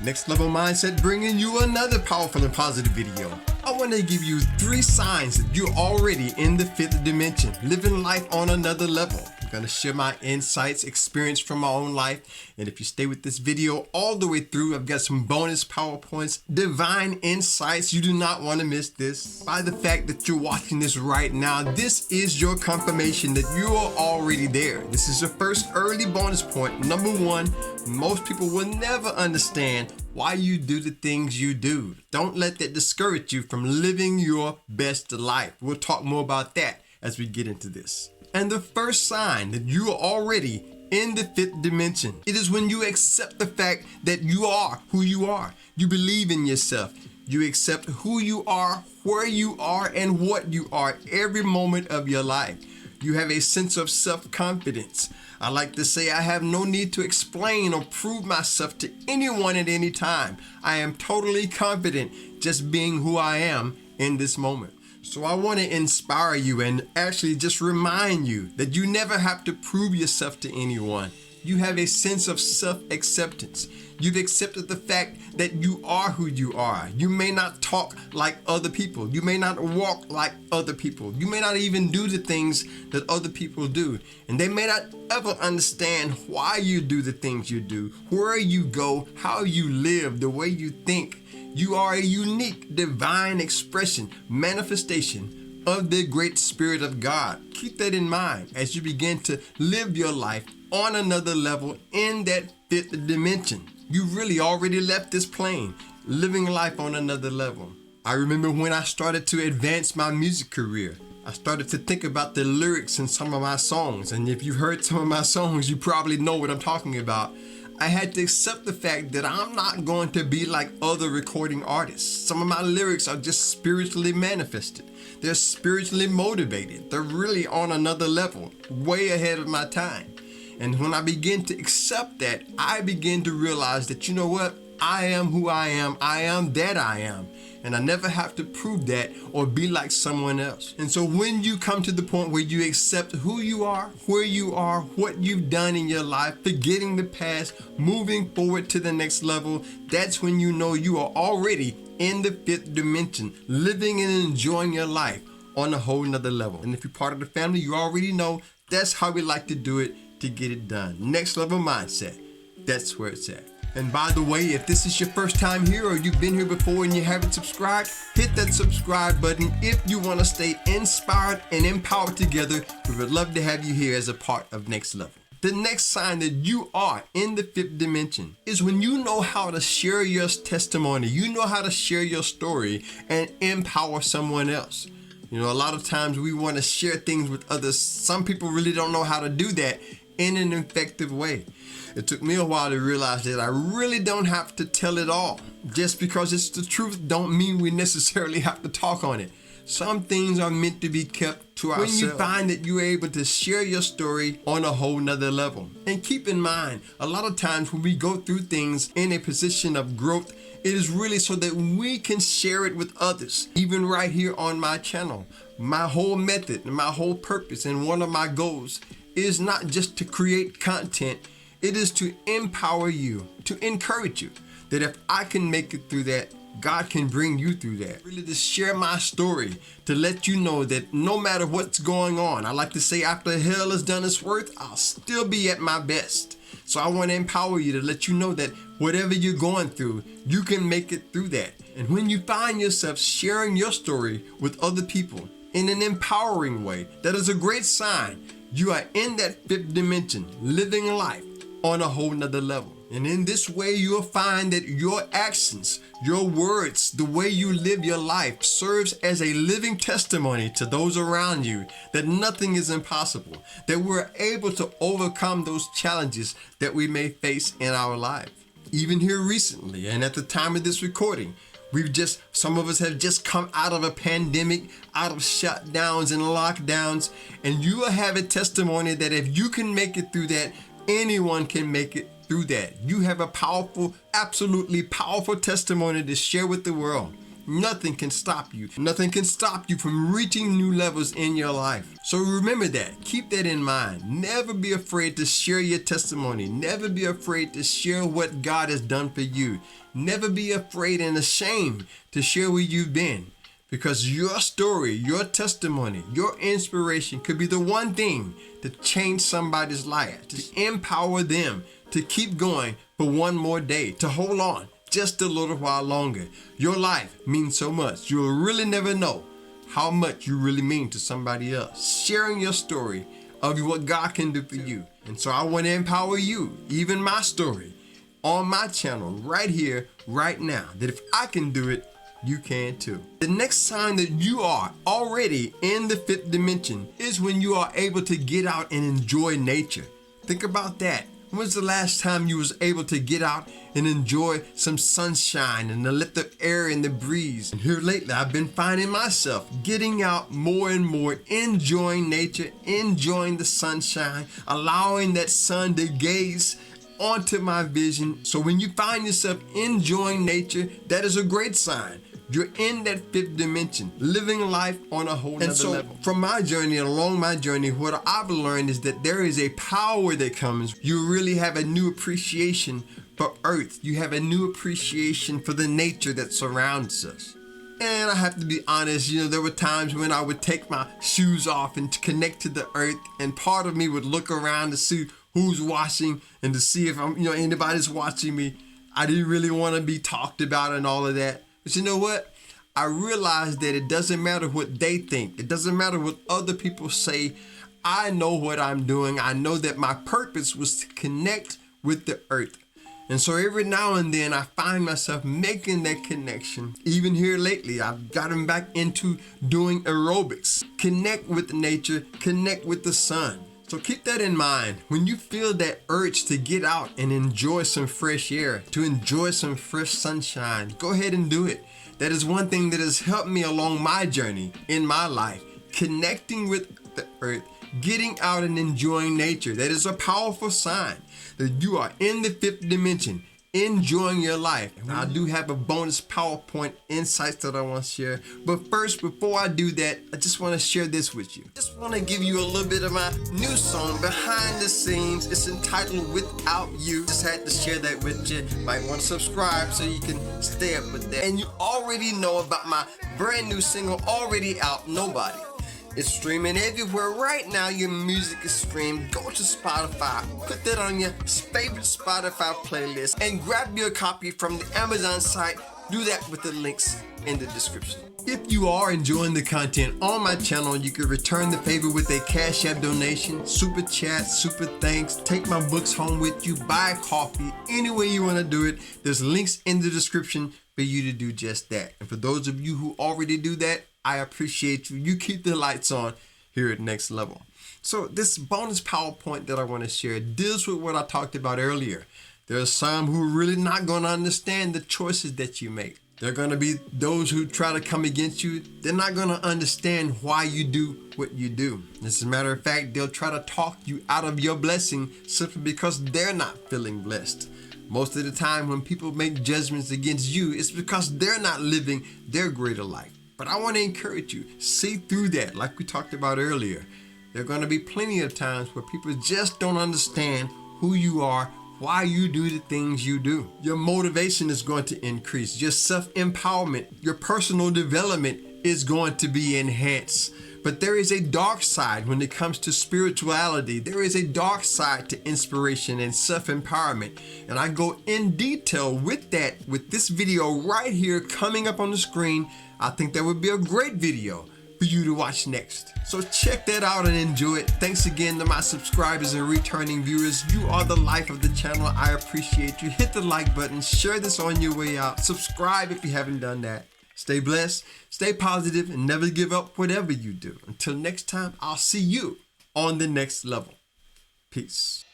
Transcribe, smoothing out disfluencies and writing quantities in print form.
Next Level Mindset bringing you another powerful and positive video. I want to give you 3 signs that you're already in the 5th dimension, living life on another level. I'm going to share my insights, experience from my own life. And if you stay with this video all the way through, I've got some bonus PowerPoints, divine insights. You do not want to miss this. By the fact that you're watching this right now, this is your confirmation that you are already there. This is your first early bonus point. Number 1, most people will never understand why you do the things you do. Don't let that discourage you from living your best life. We'll talk more about that as we get into this. And the first sign that you are already in the 5th dimension, it is when you accept the fact that you are who you are. You believe in yourself. You accept who you are, where you are, and what you are every moment of your life. You have a sense of self-confidence. I like to say I have no need to explain or prove myself to anyone at any time. I am totally confident just being who I am in this moment. So I want to inspire you and actually just remind you that you never have to prove yourself to anyone. You have a sense of self-acceptance. You've accepted the fact that you are who you are. You may not talk like other people. You may not walk like other people. You may not even do the things that other people do. And they may not ever understand why you do the things you do, where you go, how you live, the way you think. You are a unique divine expression, manifestation of the great Spirit of God. Keep that in mind as you begin to live your life on another level in that 5th dimension. You really already left this plane, living life on another level. I remember when I started to advance my music career, I started to think about the lyrics in some of my songs. And if you've heard some of my songs, you probably know what I'm talking about. I had to accept the fact that I'm not going to be like other recording artists. Some of my lyrics are just spiritually manifested. They're spiritually motivated. They're really on another level, way ahead of my time. And when I begin to accept that, I begin to realize that, you know what? I am who I am. I am that I am. And I never have to prove that or be like someone else. And so when you come to the point where you accept who you are, where you are, what you've done in your life, forgetting the past, moving forward to the next level, that's when you know you are already in the 5th dimension, living and enjoying your life on a whole nother level. And if you're part of the family, you already know that's how we like to do it to get it done. Next Level Mindset, that's where it's at. And by the way, if this is your first time here or you've been here before and you haven't subscribed, hit that subscribe button. If you want to stay inspired and empowered together, we would love to have you here as a part of Next Level. The next sign that you are in the 5th dimension is when you know how to share your testimony, you know how to share your story and empower someone else. You know, a lot of times we want to share things with others. Some people really don't know how to do that in an effective way. It took me a while to realize that I really don't have to tell it all. Just because it's the truth don't mean we necessarily have to talk on it. Some things are meant to be kept to ourselves. When you find that you're able to share your story on a whole nother level. And keep in mind, a lot of times when we go through things in a position of growth, it is really so that we can share it with others. Even right here on my channel, my whole method and my whole purpose and one of my goals is not just to create content. It is to empower you, to encourage you, that if I can make it through that, God can bring you through that. Really to share my story, to let you know that no matter what's going on, I like to say after hell has done its work, I'll still be at my best. So I want to empower you to let you know that whatever you're going through, you can make it through that. And when you find yourself sharing your story with other people in an empowering way, that is a great sign. You are in that 5th dimension, living life on a whole nother level. And in this way, you'll find that your actions, your words, the way you live your life serves as a living testimony to those around you that nothing is impossible, that we're able to overcome those challenges that we may face in our life. Even here recently, and at the time of this recording, some of us have just come out of a pandemic, out of shutdowns and lockdowns, and you will have a testimony that if you can make it through that, anyone can make it through that. You have a powerful, absolutely powerful testimony to share with the world. nothing can stop you. Nothing can stop you from reaching new levels in your life. So remember that. Keep that in mind. Never be afraid to share your testimony. Never be afraid to share what God has done for you. Never be afraid and ashamed to share where you've been. Because your story, your testimony, your inspiration could be the one thing to change somebody's life, to empower them to keep going for one more day, to hold on just a little while longer. Your life means so much. You'll really never know how much you really mean to somebody else. Sharing your story of what God can do for you. And so I want to empower you, even my story, on my channel right here, right now, that if I can do it, you can too. The next sign that you are already in the fifth dimension is when you are able to get out and enjoy nature. Think about that. When was the last time you was able to get out and enjoy some sunshine and to let the air and the breeze? And here lately, I've been finding myself getting out more and more, enjoying nature, enjoying the sunshine, allowing that sun to gaze onto my vision. So when you find yourself enjoying nature, that is a great sign. You're in that fifth dimension, living life on a whole nother level. From my journey, along my journey, what I've learned is that there is a power that comes. You really have a new appreciation for Earth. You have a new appreciation for the nature that surrounds us. And I have to be honest, there were times when I would take my shoes off and connect to the earth, and part of me would look around to see who's watching and to see if anybody's watching me. I didn't really want to be talked about and all of that. But you know what? I realized that it doesn't matter what they think. It doesn't matter what other people say. I know what I'm doing. I know that my purpose was to connect with the earth. And so every now and then I find myself making that connection. Even here lately, I've gotten back into doing aerobics. Connect with nature, connect with the sun. So keep that in mind. When you feel that urge to get out and enjoy some fresh air, to enjoy some fresh sunshine, go ahead and do it. That is one thing that has helped me along my journey in my life. Connecting with the earth, getting out and enjoying nature. That is a powerful sign that you are in the fifth dimension, enjoying your life. And I do have a bonus PowerPoint insights that I want to share. But first, before I do that, I just want to share this with you. Just want to give you a little bit of my new song behind the scenes. It's entitled Without You. Just had to share that with you. Might want to subscribe so you can stay up with that. And you already know about my brand new single already out, Nobody. It's streaming everywhere right now. Your music is streamed. Go to Spotify, put that on your favorite Spotify playlist, and grab your copy from the Amazon site. Do that with the links in the description. If you are enjoying the content on my channel, you can return the favor with a Cash App donation, super chat, super thanks, take my books home with you, buy a coffee, any way you want to do it. There's links in the description for you to do just that. And for those of you who already do that, I appreciate you. You keep the lights on here at Next Level. So this bonus PowerPoint that I want to share deals with what I talked about earlier. There are some who are really not going to understand the choices that you make. There are going to be those who try to come against you. They're not going to understand why you do what you do. As a matter of fact, they'll try to talk you out of your blessing simply because they're not feeling blessed. Most of the time when people make judgments against you, it's because they're not living their greater life. But I want to encourage you, see through that like we talked about earlier. There are going to be plenty of times where people just don't understand who you are, why you do the things you do. Your motivation is going to increase. Your self-empowerment, your personal development is going to be enhanced. But there is a dark side when it comes to spirituality. There is a dark side to inspiration and self-empowerment. And I go in detail with that with this video right here coming up on the screen. I think that would be a great video for you to watch next. So check that out and enjoy it. Thanks again to my subscribers and returning viewers. You are the life of the channel. I appreciate you. Hit the like button, share this on your way out. Subscribe if you haven't done that. Stay blessed, stay positive, and never give up whatever you do. Until next time, I'll see you on the next level. Peace.